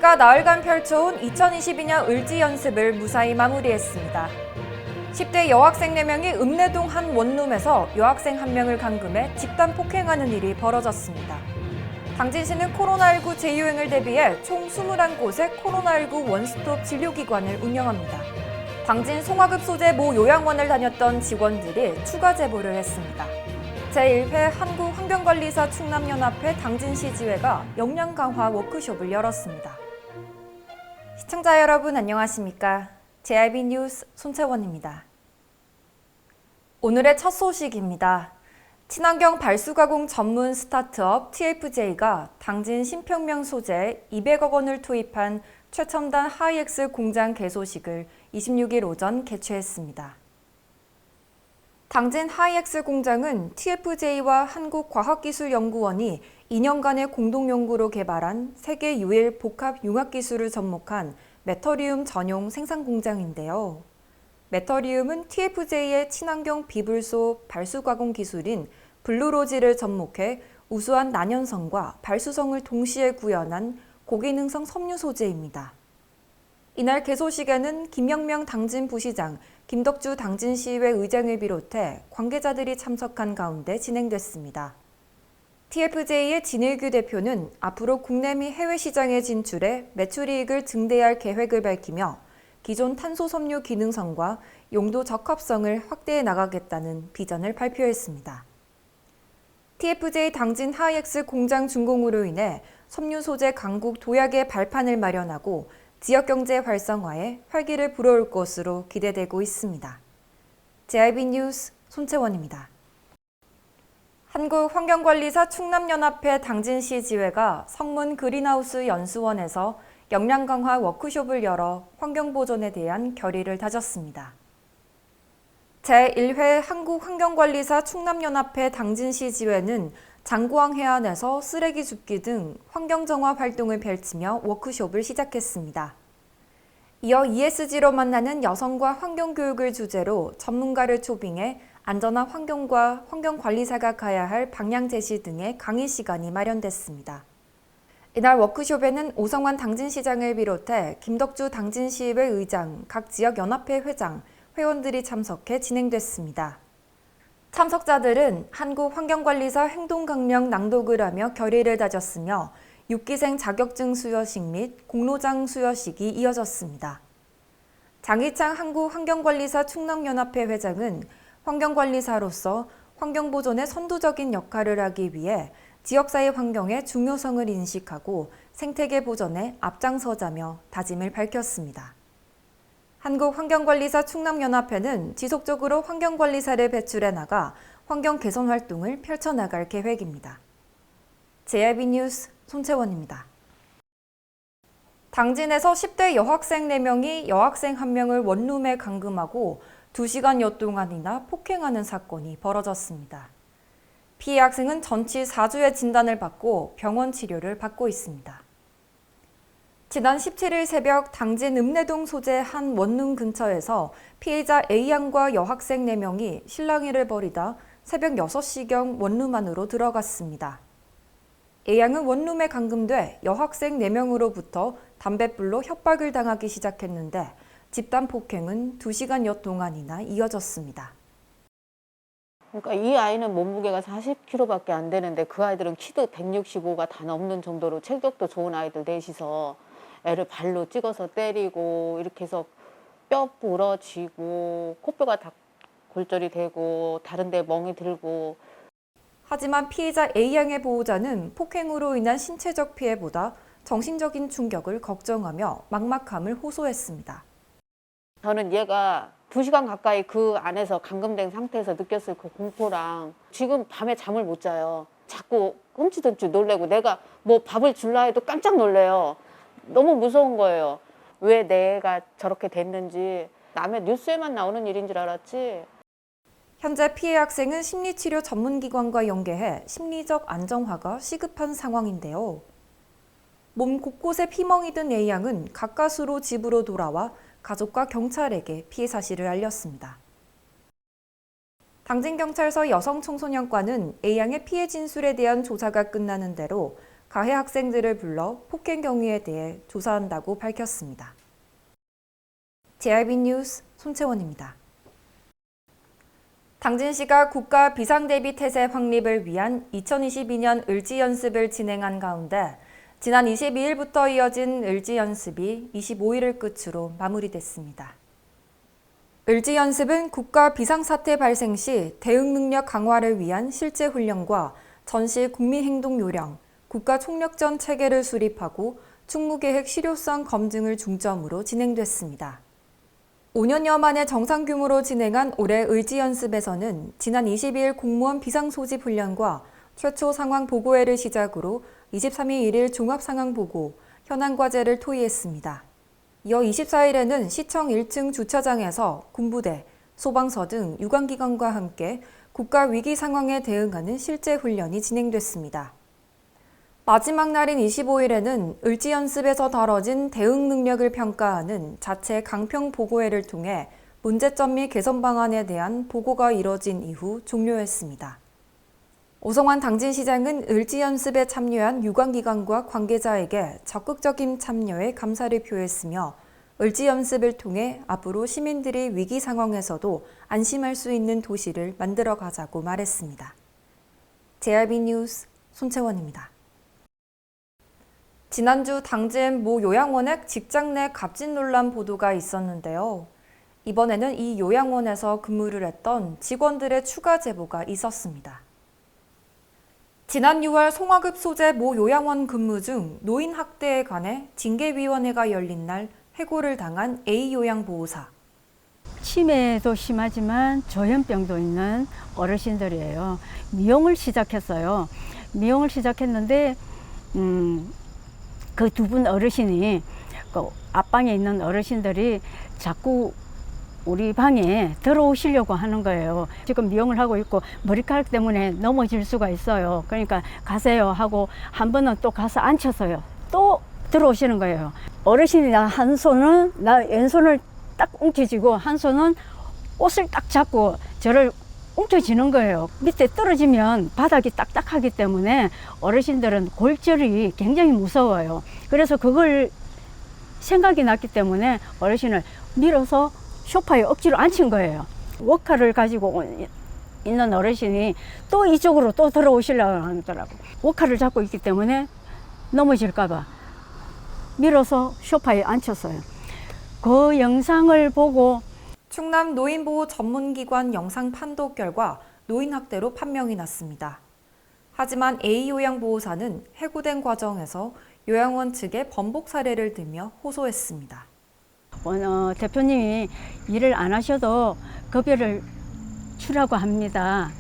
TFJ가 나흘간 펼쳐온 2022년 을지 연습을 무사히 마무리했습니다. 10대 여학생 4명이 읍내동 한 원룸에서 여학생 1명을 감금해 집단 폭행하는 일이 벌어졌습니다. 당진시는 코로나19 재유행을 대비해 총 21곳의 코로나19 원스톱 진료기관을 운영합니다. 당진 송화급 소재 모 요양원을 다녔던 직원들이 추가 제보를 했습니다. 제1회 한국환경관리사 충남연합회 당진시 지회가 역량 강화 워크숍을 열었습니다. 시청자 여러분 안녕하십니까? JIB 뉴스 손채원입니다. 오늘의 첫 소식입니다. 친환경 발수가공 전문 스타트업 TFJ가 당진 신평면 소재 200억 원을 투입한 최첨단 하이엑스 공장 개소식을 26일 오전 개최했습니다. 당진 하이엑스 공장은 TFJ와 한국과학기술연구원이 2년간의 공동연구로 개발한 세계 유일 복합 융합기술을 접목한 메터리움 전용 생산 공장인데요. 메터리움은 TFJ의 친환경 비불소 발수가공 기술인 블루로지를 접목해 우수한 난연성과 발수성을 동시에 구현한 고기능성 섬유 소재입니다. 이날 개소식에는 김영명 당진 부시장, 김덕주 당진시의회 의장을 비롯해 관계자들이 참석한 가운데 진행됐습니다. TFJ의 진일규 대표는 앞으로 국내 및 해외 시장에 진출해 매출이익을 증대할 계획을 밝히며 기존 탄소 섬유 기능성과 용도 적합성을 확대해 나가겠다는 비전을 발표했습니다. TFJ 당진 하이엑스 공장 준공으로 인해 섬유 소재 강국 도약의 발판을 마련하고 지역경제 활성화에 활기를 불어올 것으로 기대되고 있습니다. JIB 뉴스 손채원입니다. 한국환경관리사 충남연합회 당진시 지회가 성문 그린하우스 연수원에서 역량 강화 워크숍을 열어 환경보존에 대한 결의를 다졌습니다. 제1회 한국환경관리사 충남연합회 당진시 지회는 장고항 해안에서 쓰레기 줍기 등 환경정화 활동을 펼치며 워크숍을 시작했습니다. 이어 ESG로 만나는 여성과 환경교육을 주제로 전문가를 초빙해 안전한 환경과 환경관리사가 가야 할 방향 제시 등의 강의 시간이 마련됐습니다. 이날 워크숍에는 오성환 당진시장을 비롯해 김덕주 당진시의회 의장, 각 지역연합회 회장, 회원들이 참석해 진행됐습니다. 참석자들은 한국환경관리사 행동강령 낭독을 하며 결의를 다졌으며 6기생 자격증 수여식 및 공로장 수여식이 이어졌습니다. 장희창 한국환경관리사 충남연합회 회장은 환경관리사로서 환경보존에 선두적인 역할을 하기 위해 지역사회 환경의 중요성을 인식하고 생태계 보존에 앞장서자며 다짐을 밝혔습니다. 한국환경관리사 충남연합회는 지속적으로 환경관리사를 배출해 나가 환경 개선 활동을 펼쳐나갈 계획입니다. JIB 뉴스 손채원입니다. 당진에서 10대 여학생 4명이 여학생 1명을 원룸에 감금하고 2시간여 동안이나 폭행하는 사건이 벌어졌습니다. 피해 학생은 전치 4주의 진단을 받고 병원 치료를 받고 있습니다. 지난 17일 새벽 당진 읍내동 소재 한 원룸 근처에서 피해자 A양과 여학생 4명이 실랑이를 벌이다 새벽 6시경 원룸 안으로 들어갔습니다. A양은 원룸에 감금돼 여학생 4명으로부터 담뱃불로 협박을 당하기 시작했는데 집단 폭행은 2시간여 동안이나 이어졌습니다. 그러니까 이 아이는 몸무게가 40kg밖에 안 되는데 그 아이들은 키도 165가 다 넘는 정도로 체격도 좋은 아이들 넷이서 애를 발로 찍어서 때리고 이렇게 해서 뼈 부러지고 코뼈가 다 골절이 되고 다른 데 멍이 들고. 하지만 피해자 A양의 보호자는 폭행으로 인한 신체적 피해보다 정신적인 충격을 걱정하며 막막함을 호소했습니다. 저는 얘가 2시간 가까이 그 안에서 감금된 상태에서 느꼈을 그 공포랑 지금 밤에 잠을 못 자요. 자꾸 끔찍끔찍 놀래고 내가 뭐 밥을 줄라 해도 깜짝 놀래요. 너무 무서운 거예요. 왜 내가 저렇게 됐는지. 남의 뉴스에만 나오는 일인 줄 알았지. 현재 피해 학생은 심리치료 전문기관과 연계해 심리적 안정화가 시급한 상황인데요. 몸 곳곳에 피멍이 든 A양은 가까스로 집으로 돌아와 가족과 경찰에게 피해 사실을 알렸습니다. 당진경찰서 여성청소년과는 A양의 피해 진술에 대한 조사가 끝나는 대로 가해 학생들을 불러 폭행 경위에 대해 조사한다고 밝혔습니다. JRB 뉴스 손채원입니다. 당진시가 국가 비상대비 태세 확립을 위한 2022년 을지연습을 진행한 가운데 지난 22일부터 이어진 을지연습이 25일을 끝으로 마무리됐습니다. 을지연습은 국가 비상사태 발생 시 대응 능력 강화를 위한 실제 훈련과 전시 국민행동 요령, 국가 총력전 체계를 수립하고 충무계획 실효성 검증을 중점으로 진행됐습니다. 5년여 만에 정상 규모로 진행한 올해 을지연습에서는 지난 22일 공무원 비상소집 훈련과 최초 상황 보고회를 시작으로 23일 1일 종합상황보고, 현안과제를 토의했습니다. 이어 24일에는 시청 1층 주차장에서 군부대, 소방서 등 유관기관과 함께 국가 위기 상황에 대응하는 실제 훈련이 진행됐습니다. 마지막 날인 25일에는 을지연습에서 다뤄진 대응 능력을 평가하는 자체 강평 보고회를 통해 문제점 및 개선 방안에 대한 보고가 이뤄진 이후 종료했습니다. 오성환 당진시장은 을지연습에 참여한 유관기관과 관계자에게 적극적인 참여에 감사를 표했으며 을지연습을 통해 앞으로 시민들이 위기 상황에서도 안심할 수 있는 도시를 만들어가자고 말했습니다. JRB 뉴스 손채원입니다. 지난주 당진 모 요양원의 직장 내 갑질 논란 보도가 있었는데요. 이번에는 이 요양원에서 근무를 했던 직원들의 추가 제보가 있었습니다. 지난 6월 송화급 소재 모 요양원 근무 중 노인 학대에 관해 징계위원회가 열린 날 해고를 당한 A 요양보호사. 치매도 심하지만 조현병도 있는 어르신들이에요. 미용을 시작했어요. 미용을 시작했는데 그 두 분 어르신이 그 앞방에 있는 어르신들이 자꾸 우리 방에 들어오시려고 하는 거예요. 지금 미용을 하고 있고 머리카락 때문에 넘어질 수가 있어요. 그러니까 가세요 하고 한 번은 또 가서 앉혀서요. 또 들어오시는 거예요. 어르신이 한 손은 나 왼손을 딱 움켜쥐고 한 손은 옷을 딱 잡고 저를 움켜쥐는 거예요. 밑에 떨어지면 바닥이 딱딱하기 때문에 어르신들은 골절이 굉장히 무서워요. 그래서 그걸 생각이 났기 때문에 어르신을 밀어서 소파에 억지로 앉힌 거예요. 워커를 가지고 있는 어르신이 또 이쪽으로 또 들어오시려고 하더라고. 워커를 잡고 있기 때문에 넘어질까 봐 밀어서 소파에 앉혔어요. 그 영상을 보고 충남 노인보호 전문기관 영상 판독 결과 노인학대로 판명이 났습니다. 하지만 A 요양보호사는 해고된 과정에서 요양원 측의 번복 사례를 들며 호소했습니다. 대표님이 일을 안 하셔도 급여를 주라고 합니다.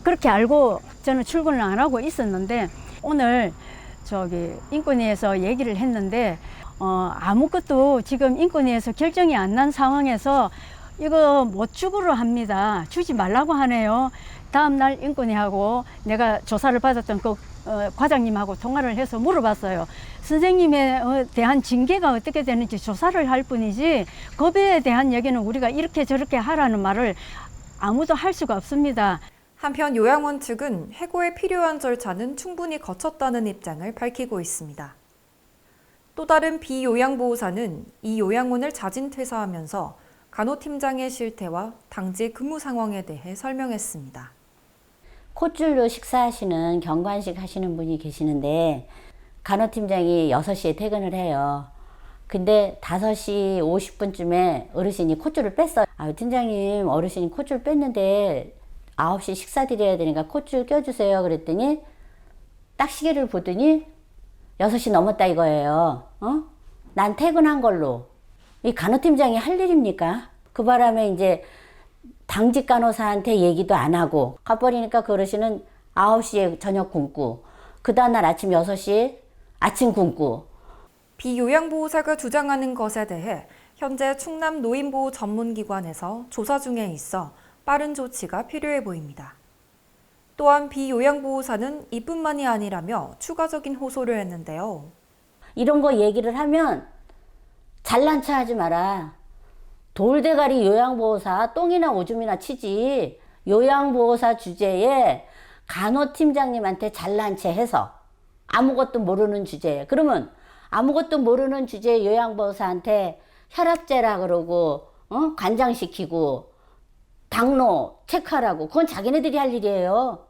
그렇게 알고 저는 출근을 안 하고 있었는데 오늘 인권위에서 얘기를 했는데 아무것도 지금 인권위에서 결정이 안 난 상황에서 이거 못 주기로 합니다. 주지 말라고 하네요. 다음날 인권위하고 내가 조사를 받았던 그 과장님하고 통화를 해서 물어봤어요. 선생님에 대한 징계가 어떻게 되는지 조사를 할 뿐이지 법에 대한 얘기는 우리가 이렇게 저렇게 하라는 말을 아무도 할 수가 없습니다. 한편 요양원 측은 해고에 필요한 절차는 충분히 거쳤다는 입장을 밝히고 있습니다. 또 다른 B 요양보호사는 이 요양원을 자진 퇴사하면서 간호팀장의 실태와 당직 근무 상황에 대해 설명했습니다. 콧줄로 식사하시는 경관식 하시는 분이 계시는데 간호팀장이 6시에 퇴근을 해요. 근데 5시 50분쯤에 어르신이 콧줄을 뺐어요. 팀장님, 어르신이 콧줄 뺐는데 9시 식사 드려야 되니까 콧줄 껴주세요. 그랬더니 딱 시계를 보더니 6시 넘었다 이거예요. 난 퇴근한 걸로. 이 간호팀장이 할 일입니까? 그 바람에 이제 당직 간호사한테 얘기도 안 하고 가버리니까 그 어르신은 9시에 저녁 굶고 그 다음날 아침 6시에 아침 굶고. 비요양보호사가 주장하는 것에 대해 현재 충남 노인보호 전문기관에서 조사 중에 있어 빠른 조치가 필요해 보입니다. 또한 비요양보호사는 이뿐만이 아니라며 추가적인 호소를 했는데요. 이런 거 얘기를 하면 잘난 체 하지 마라. 돌대가리 요양보호사 똥이나 오줌이나 치지. 요양보호사 주제에 간호팀장님한테 잘난 체 해서 아무것도 모르는 주제에. 그러면 아무것도 모르는 주제에 요양보호사한테 혈압재라 그러고 관장시키고 당뇨 체크하라고. 그건 자기네들이 할 일이에요.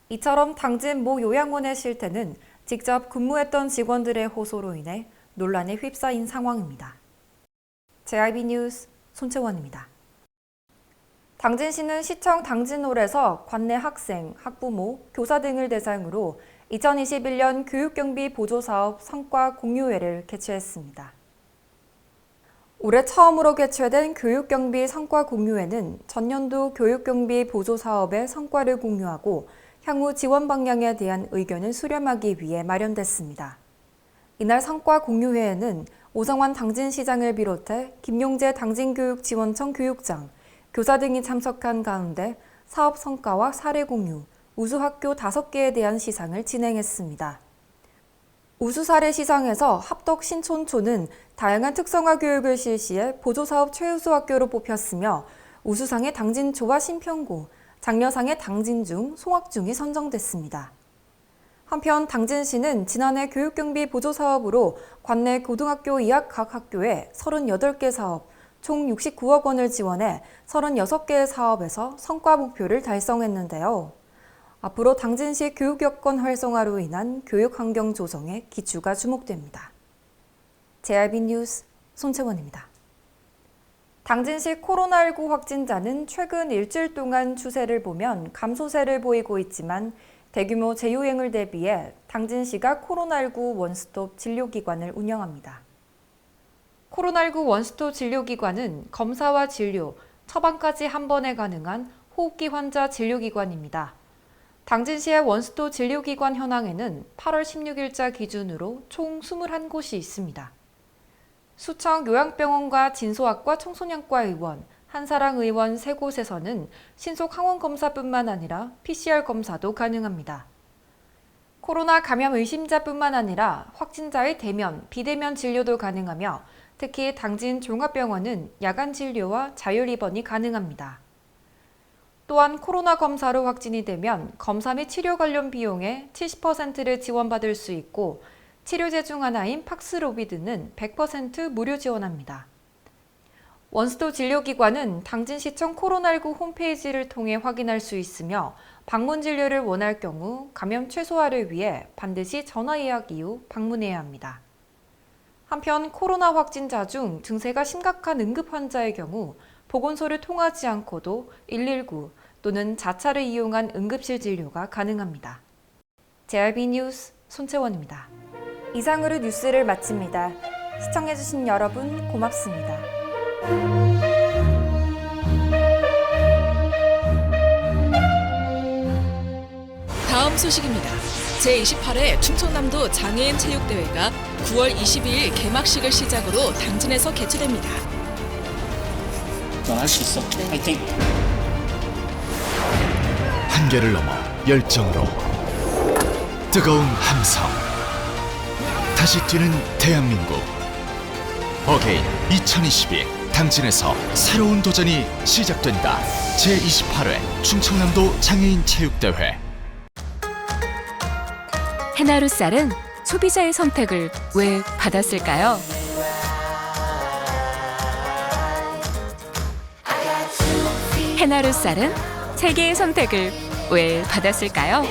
이처럼 당진 모 요양원의 실태는 직접 근무했던 직원들의 호소로 인해 논란에 휩싸인 상황입니다. JIB 뉴스 손채원입니다. 당진시는 시청 당진홀에서 관내 학생, 학부모, 교사 등을 대상으로 2021년 교육경비 보조사업 성과 공유회를 개최했습니다. 올해 처음으로 개최된 교육경비 성과 공유회는 전년도 교육경비 보조사업의 성과를 공유하고 향후 지원 방향에 대한 의견을 수렴하기 위해 마련됐습니다. 이날 성과 공유회에는 오성환 당진시장을 비롯해 김용재 당진교육지원청 교육장, 교사 등이 참석한 가운데 사업 성과와 사례 공유, 우수학교 5개에 대한 시상을 진행했습니다. 우수사례 시상에서 합덕 신촌초는 다양한 특성화 교육을 실시해 보조사업 최우수학교로 뽑혔으며 우수상의 당진초와 신평고, 장려상의 당진중, 송악중이 선정됐습니다. 한편 당진시는 지난해 교육경비 보조사업으로 관내 고등학교 이하 각 학교에 38개 사업, 총 69억 원을 지원해 36개의 사업에서 성과 목표를 달성했는데요. 앞으로 당진시 교육 여건 활성화로 인한 교육 환경 조성에 기초가 주목됩니다. JIB 뉴스 손채원입니다. 당진시 코로나19 확진자는 최근 일주일 동안 추세를 보면 감소세를 보이고 있지만 대규모 재유행을 대비해 당진시가 코로나19 원스톱 진료기관을 운영합니다. 코로나19 원스톱 진료기관은 검사와 진료, 처방까지 한 번에 가능한 호흡기 환자 진료기관입니다. 당진시의 원스톱 진료기관 현황에는 8월 16일자 기준으로 총 21곳이 있습니다. 수청 요양병원과 진소학과 청소년과 의원, 한사랑 의원 3곳에서는 신속 항원 검사뿐만 아니라 PCR 검사도 가능합니다. 코로나 감염 의심자뿐만 아니라 확진자의 대면, 비대면 진료도 가능하며 특히 당진 종합병원은 야간 진료와 자율 입원이 가능합니다. 또한 코로나 검사로 확진이 되면 검사 및 치료 관련 비용의 70%를 지원받을 수 있고 치료제 중 하나인 팍스로비드는 100% 무료 지원합니다. 원스톱 진료기관은 당진시청 코로나19 홈페이지를 통해 확인할 수 있으며 방문 진료를 원할 경우 감염 최소화를 위해 반드시 전화 예약 이후 방문해야 합니다. 한편 코로나 확진자 중 증세가 심각한 응급 환자의 경우 보건소를 통하지 않고도 119 또는 자차를 이용한 응급실 진료가 가능합니다. JIB 뉴스 손채원입니다. 이상으로 뉴스를 마칩니다. 시청해주신 여러분 고맙습니다. 다음 소식입니다. 제28회 충청남도 장애인 체육대회가 9월 22일 개막식을 시작으로 당진에서 개최됩니다. 넌 할 수 있어. 파이팅! 한계를 넘어 열정으로 뜨거운 함성 다시 뛰는 대한민국 어게인 2022 당진에서 새로운 도전이 시작된다. 제28회 충청남도 장애인 체육대회. 해나루 쌀은 소비자의 선택을 왜 받았을까요? 해나루 쌀은 세계의 선택을 왜 받았을까요?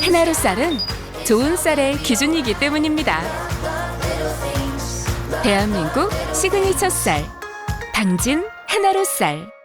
해나루 쌀은 좋은 쌀의 기준이기 때문입니다. 대한민국 시그니처 쌀, 당진 해나루 쌀.